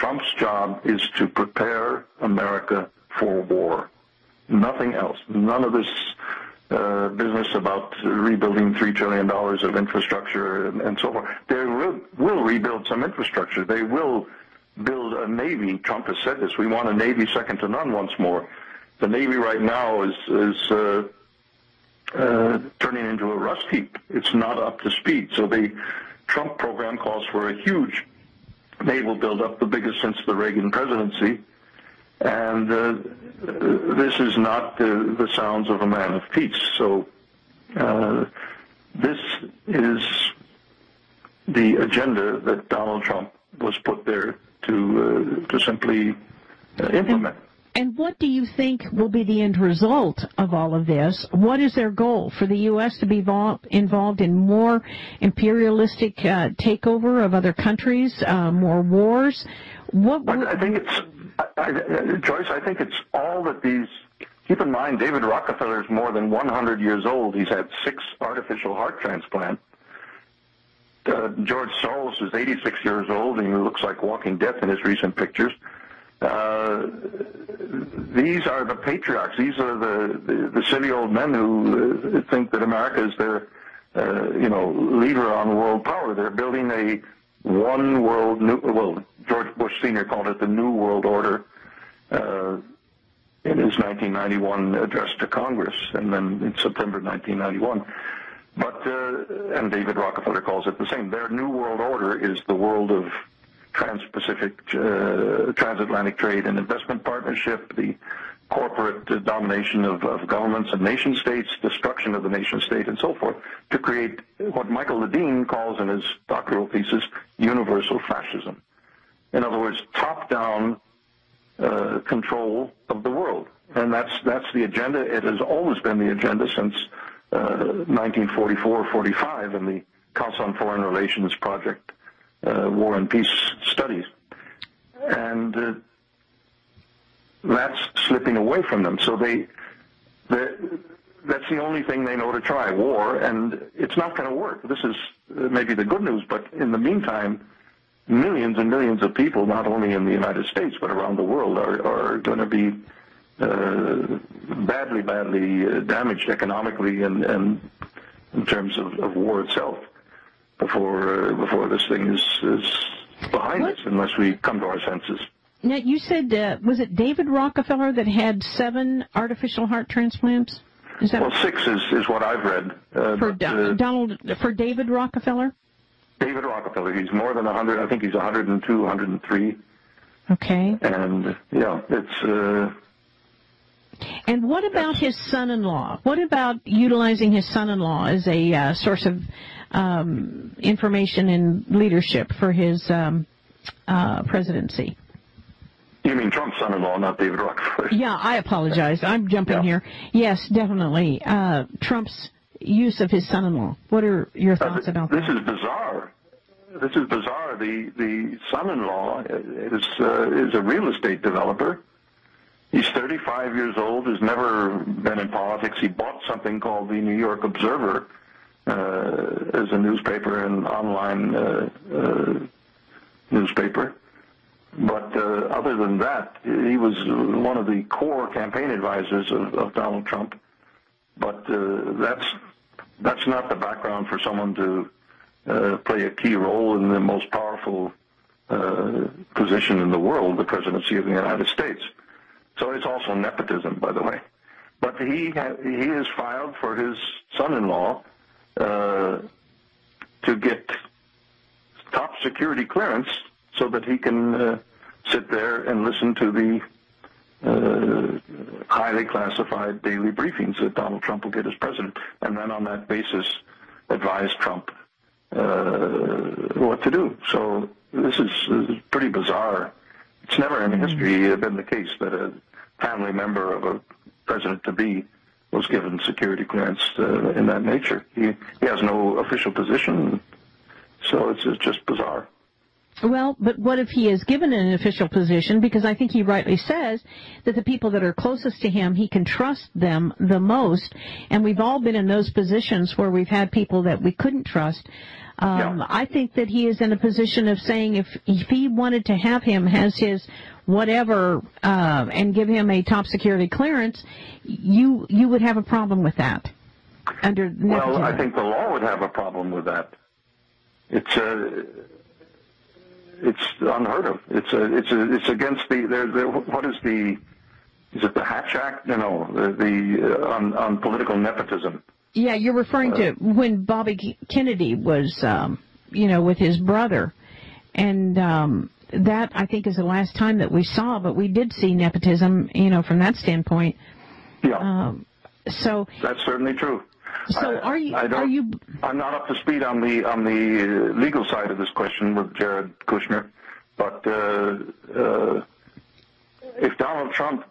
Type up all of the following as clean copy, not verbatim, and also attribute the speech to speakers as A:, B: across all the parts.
A: Trump's job is to prepare America for war. Nothing else. None of this business about rebuilding $3 trillion of infrastructure and so forth. They will rebuild some infrastructure. They will build a Navy. Trump has said this. We want a Navy second to none once more. The Navy right now is turning into a rust heap. It's not up to speed. So the Trump program calls for a huge naval buildup, the biggest since the Reagan presidency. And this is not the sounds of a man of peace. So this is the agenda that Donald Trump was put there to simply implement.
B: And what do you think will be the end result of all of this? What is their goal? For the U.S. to be involved in more imperialistic takeover of other countries, more wars?
A: I think it's, Joyce, I think it's all that these... Keep in mind, David Rockefeller is more than 100 years old. He's had 6 artificial heart transplants. George Soros is 86 years old, and he looks like walking death in his recent pictures. These are the patriarchs. These are the silly old men who think that America is their, leader on world power. They're building a one world George Bush Sr. called it the New World Order in his 1991 address to Congress, and then in September 1991. But and David Rockefeller calls it the same. Their New World Order is the world of Trans-Pacific, transatlantic trade and investment partnership, the corporate domination of governments and nation states, destruction of the nation state, and so forth, to create what Michael Ledeen calls in his doctoral thesis universal fascism. In other words, top-down control of the world. And that's the agenda. It has always been the agenda since 1944-45 in the Council on Foreign Relations Project, War and Peace Studies. And that's slipping away from them. So that's the only thing they know to try, war, and it's not going to work. This is maybe the good news, but in the meantime, millions and millions of people, not only in the United States but around the world, are going to be badly damaged economically and in terms of war itself before this thing is behind us, unless we come to our senses.
B: Now, you said, was it David Rockefeller that had 7 artificial heart transplants? Is that
A: 6 is what I've read.
B: For David Rockefeller?
A: David Rockefeller, he's more than 100. I think he's 102, 103.
B: Okay.
A: And it's.
B: And what about his son-in-law? What about utilizing his son-in-law as a source of information and leadership for his presidency?
A: You mean Trump's son-in-law, not David Rockefeller?
B: Yeah, I apologize. I'm jumping here. Yes, definitely. Trump's use of his son-in-law. What are your thoughts about that?
A: This is bizarre. This is bizarre. The son-in-law is a real estate developer. He's 35 years old, has never been in politics. He bought something called the New York Observer as a newspaper, an online newspaper. But other than that, he was one of the core campaign advisors of Donald Trump. But that's not the background for someone to play a key role in the most powerful position in the world, the presidency of the United States. So it's also nepotism, by the way. But he has filed for his son-in-law to get top security clearance so that he can sit there and listen to the highly classified daily briefings that Donald Trump will get as president, and then on that basis advise Trump what to do. So this is pretty bizarre. It's never in history been the case that a family member of a president-to-be was given security clearance in that nature. He has no official position, so it's just bizarre.
B: Well, but what if he is given an official position? Because I think he rightly says that the people that are closest to him, he can trust them the most. And we've all been in those positions where we've had people that we couldn't trust. I think that he is in a position of saying if he wanted to have him as his whatever and give him a top security clearance, you would have a problem with that.
A: Well, I think the law would have a problem with that. It's unheard of. It's against what is it the Hatch Act? No, on political nepotism.
B: Yeah, you're referring to when Bobby Kennedy was, with his brother, and that I think is the last time that we saw. But we did see nepotism, from that standpoint.
A: Yeah.
B: So
A: that's certainly true.
B: So
A: I'm not up to speed on the legal side of this question with Jared Kushner, but if Donald Trump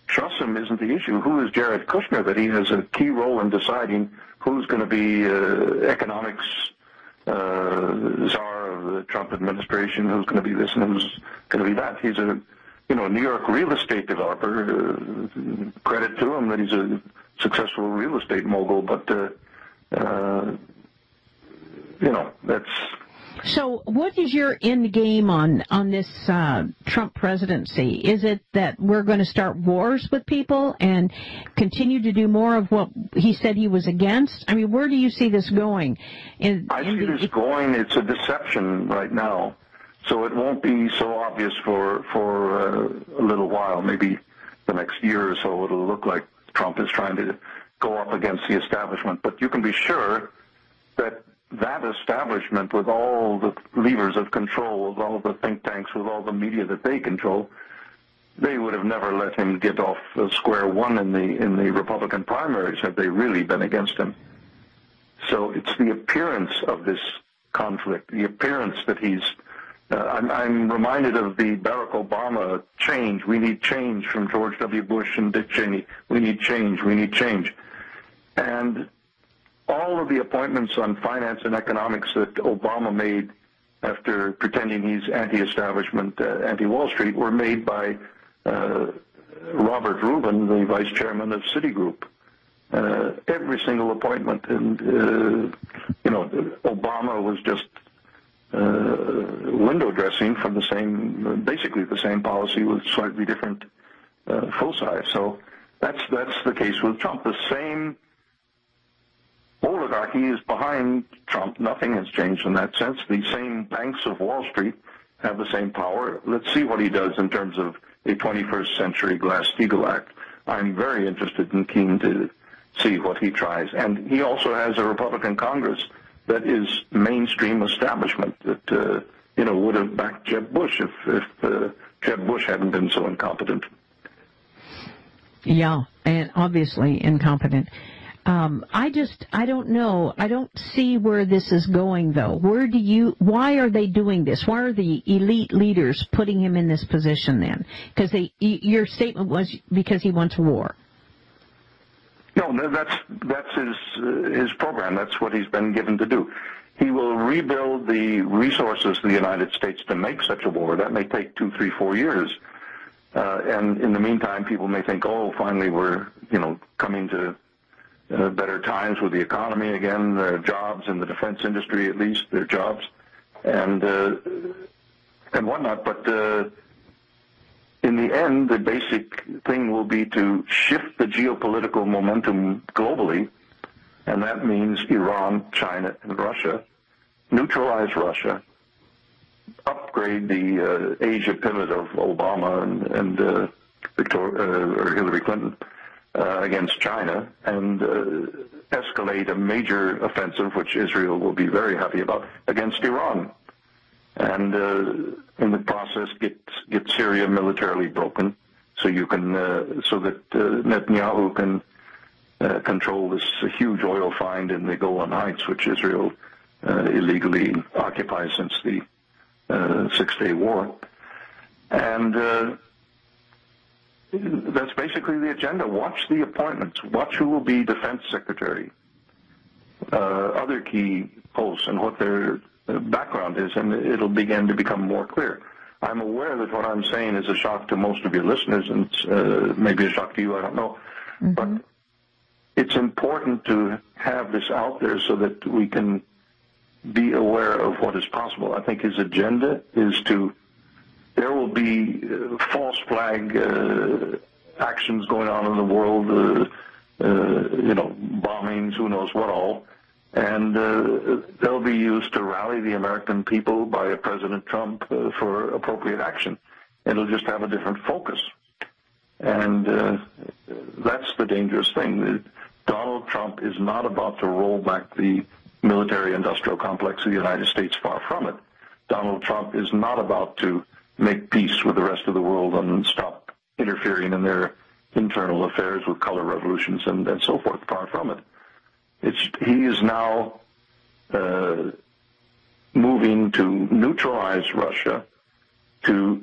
A: trusts him isn't the issue. Who is Jared Kushner that he has a key role in deciding who's going to be economics czar of the Trump administration, who's going to be this and who's going to be that? He's a New York real estate developer. Credit to him that he's a successful real estate mogul, but that's.
B: So, what is your end game on this Trump presidency? Is it that we're going to start wars with people and continue to do more of what he said he was against? I mean, where do you see this going?
A: I see this going. It's a deception right now, so it won't be so obvious for a little while. Maybe the next year or so, it'll look like Trump is trying to go up against the establishment. But you can be sure that establishment, with all the levers of control, with all the think tanks, with all the media that they control, they would have never let him get off square one in the Republican primaries had they really been against him. So it's the appearance of this conflict, the appearance that he's. I'm reminded of the Barack Obama change. We need change from George W. Bush and Dick Cheney. We need change. We need change. And all of the appointments on finance and economics that Obama made after pretending he's anti-establishment, anti-Wall Street, were made by Robert Rubin, the vice chairman of Citigroup. Every single appointment. And, Obama was just window dressing from basically the same policy with slightly different foci. So that's the case with Trump. The same oligarchy is behind Trump. Nothing has changed in that sense. The same banks of Wall Street have the same power. Let's see what he does in terms of a 21st century Glass-Steagall Act. I'm very interested and keen to see what he tries. And he also has a Republican Congress that is mainstream establishment that, would have backed Jeb Bush if Jeb Bush hadn't been so incompetent.
B: Yeah, and obviously incompetent. I don't know. I don't see where this is going, though. Why are they doing this? Why are the elite leaders putting him in this position then? Because your statement was because he wants war.
A: No, that's his program. That's what he's been given to do. He will rebuild the resources of the United States to make such a war. That may take 2, 3, 4 years. And in the meantime, people may think, finally we're, coming to better times with the economy again, jobs in the defense industry, at least, their jobs, and whatnot. But in the end, the basic thing will be to shift the geopolitical momentum globally, and that means Iran, China, and Russia, neutralize Russia, upgrade the Asia pivot of Obama and Hillary Clinton against China, and escalate a major offensive, which Israel will be very happy about, against Iran. And in the process, get Syria militarily broken, so you can so that Netanyahu can control this huge oil find in the Golan Heights, which Israel illegally occupies since the Six-Day War. And that's basically the agenda. Watch the appointments. Watch who will be defense secretary, other key posts, and what they're background is, and it'll begin to become more clear. I'm aware that what I'm saying is a shock to most of your listeners, and maybe a shock to you, I don't know. Mm-hmm. But it's important to have this out there so that we can be aware of what is possible. I think his agenda is there will be false flag actions going on in the world, bombings, who knows what all, and they'll be used to rally the American people by President Trump for appropriate action. It'll just have a different focus. And that's the dangerous thing. Donald Trump is not about to roll back the military-industrial complex of the United States, far from it. Donald Trump is not about to make peace with the rest of the world and stop interfering in their internal affairs with color revolutions and so forth, far from it. He is now moving to neutralize Russia, to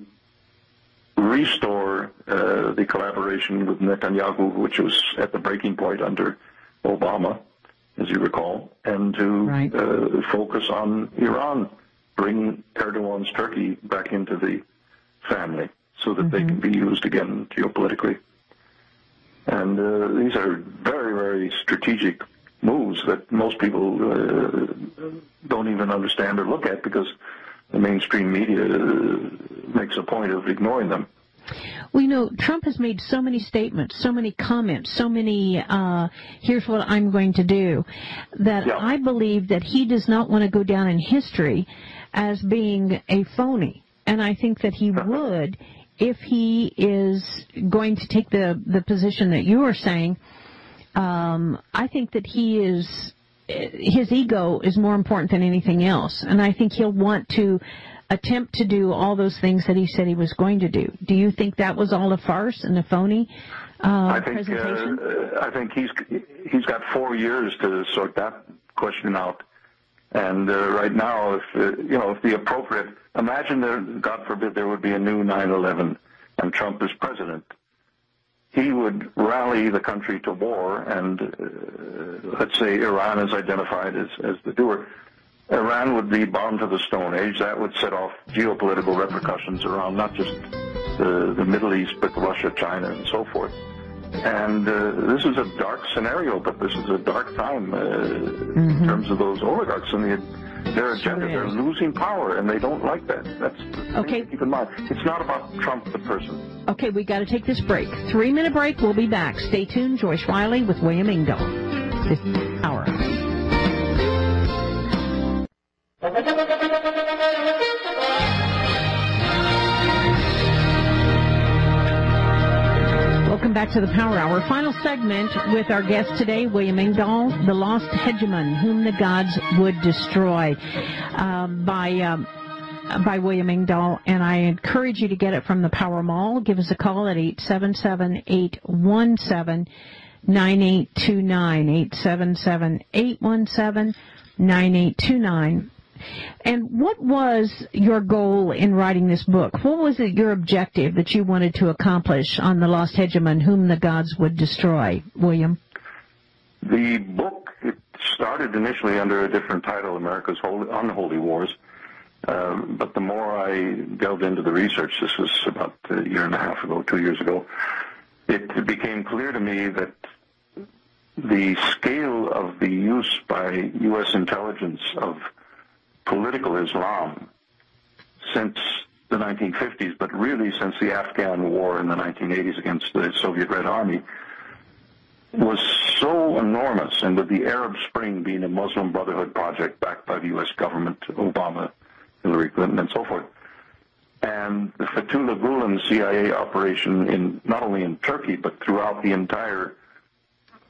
A: restore the collaboration with Netanyahu, which was at the breaking point under Obama, as you recall, and to focus on Iran, bring Erdogan's Turkey back into the family so that they can be used again geopolitically. And these are very, very strategic moves that most people don't even understand or look at because the mainstream media makes a point of ignoring them.
B: Well, Trump has made so many statements, so many comments, so many, here's what I'm going to do, that I believe that he does not want to go down in history as being a phony. And I think that he would, if he is going to take the position that you are saying. I think that his ego is more important than anything else. And I think he'll want to attempt to do all those things that he said he was going to do. Do you think that was all a farce and a phony presentation?
A: I think he's got 4 years to sort that question out. And right now, if the appropriate, imagine that, God forbid, there would be a new 9/11 and Trump is president. He would rally the country to war, and let's say Iran is identified as the doer. Iran would be bound to the Stone Age. That would set off geopolitical repercussions around not just the Middle East, but Russia, China, and so forth. And this is a dark scenario, but this is a dark time in terms of those oligarchs and their agenda. They're losing power, and they don't like that. That's the thing to keep in mind. It's not about Trump, the person.
B: Okay, we got to take this break. 3-minute break. We'll be back. Stay tuned. Joyce Riley with William Engdahl. This hour. Welcome back to the Power Hour. Final segment with our guest today, William Engdahl, The Lost Hegemon, Whom the Gods Would Destroy, by William Engdahl. And I encourage you to get it from the Power Mall. Give us a call at 877-817-9829, 877-817-9829. And what was your goal in writing this book? What was your objective that you wanted to accomplish on The Lost Hegemon, Whom the Gods Would Destroy, William?
A: The book, it started initially under a different title, America's Unholy Wars. But the more I delved into the research, this was about a year and a half ago, 2 years ago, it became clear to me that the scale of the use by U.S. intelligence of political Islam since the 1950s, but really since the Afghan war in the 1980s against the Soviet Red Army, was so enormous, and with the Arab Spring being a Muslim Brotherhood project backed by the U.S. government, Obama, Hillary Clinton, and so forth, and the Fethullah Gulen CIA operation not only in Turkey, but throughout the entire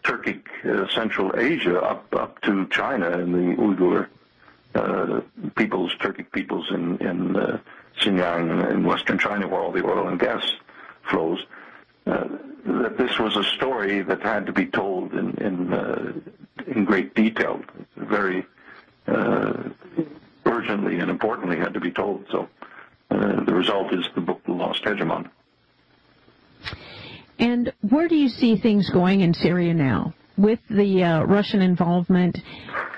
A: Turkic Central Asia up to China and the Uyghur Turkic peoples in Xinjiang and in western China, where all the oil and gas flows, that this was a story that had to be told in great detail, very urgently and importantly had to be told. So the result is the book, The Lost Hegemon.
B: And where do you see things going in Syria now? With the Russian involvement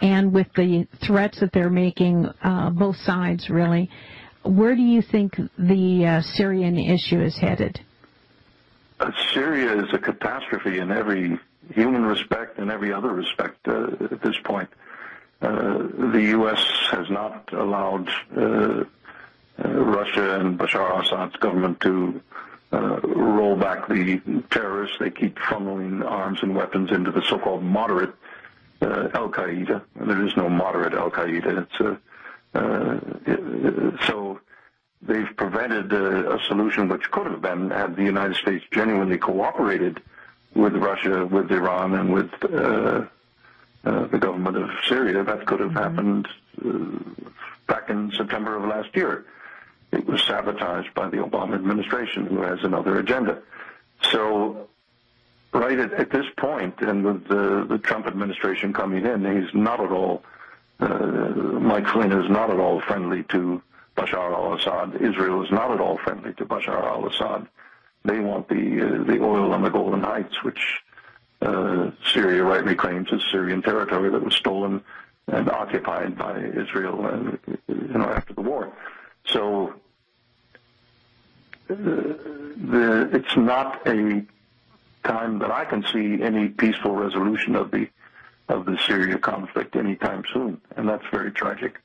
B: and with the threats that they're making, both sides really, where do you think the Syrian issue is headed?
A: Syria is a catastrophe in every human respect and every other respect at this point. The U.S. has not allowed Russia and Bashar al-Assad's government to roll back the terrorists. They keep funneling arms and weapons into the so-called moderate al-Qaeda. There is no moderate al-Qaeda. So they've prevented a solution which could have been, had the United States genuinely cooperated with Russia, with Iran, and with the government of Syria. That could have happened back in September of last year. It was sabotaged by the Obama administration, who has another agenda. So right at this point, and with the Trump administration coming in, he's not at all, Mike Flynn is not at all friendly to Bashar al-Assad. Israel is not at all friendly to Bashar al-Assad. They want the oil on the Golan Heights, which Syria rightly claims is Syrian territory that was stolen and occupied by Israel, after the war. So it's not a time that I can see any peaceful resolution of the Syria conflict anytime soon, and that's very tragic.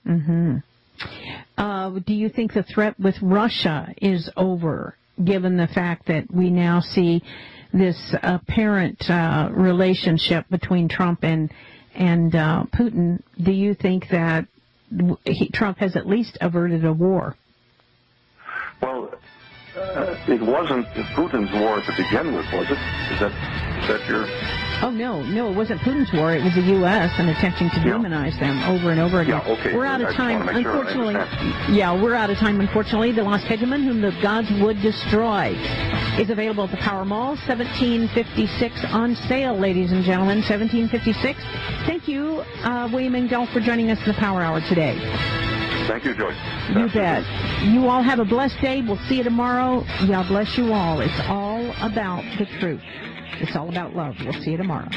B: Mm-hmm. Do you think the threat with Russia is over, given the fact that we now see this apparent relationship between Trump and Putin? Do you think that Trump has at least averted a war?
A: Well, it wasn't Putin's war to begin with, was it? Is that your...
B: Oh, no, it wasn't Putin's war. It was the U.S. and attempting to demonize them over and over again.
A: Yeah, okay.
B: We're out of time, unfortunately.
A: Sure
B: we're out of time, unfortunately. The Lost Hegemon, Whom the Gods Would Destroy, is available at the Power Mall, $17.56 on sale, ladies and gentlemen, $17.56. Thank you, William Engdahl, for joining us in the Power Hour today.
A: Thank you, Joyce.
B: You bet. You all have a blessed day. We'll see you tomorrow. God bless you all. It's all about the truth. It's all about love. We'll see you tomorrow.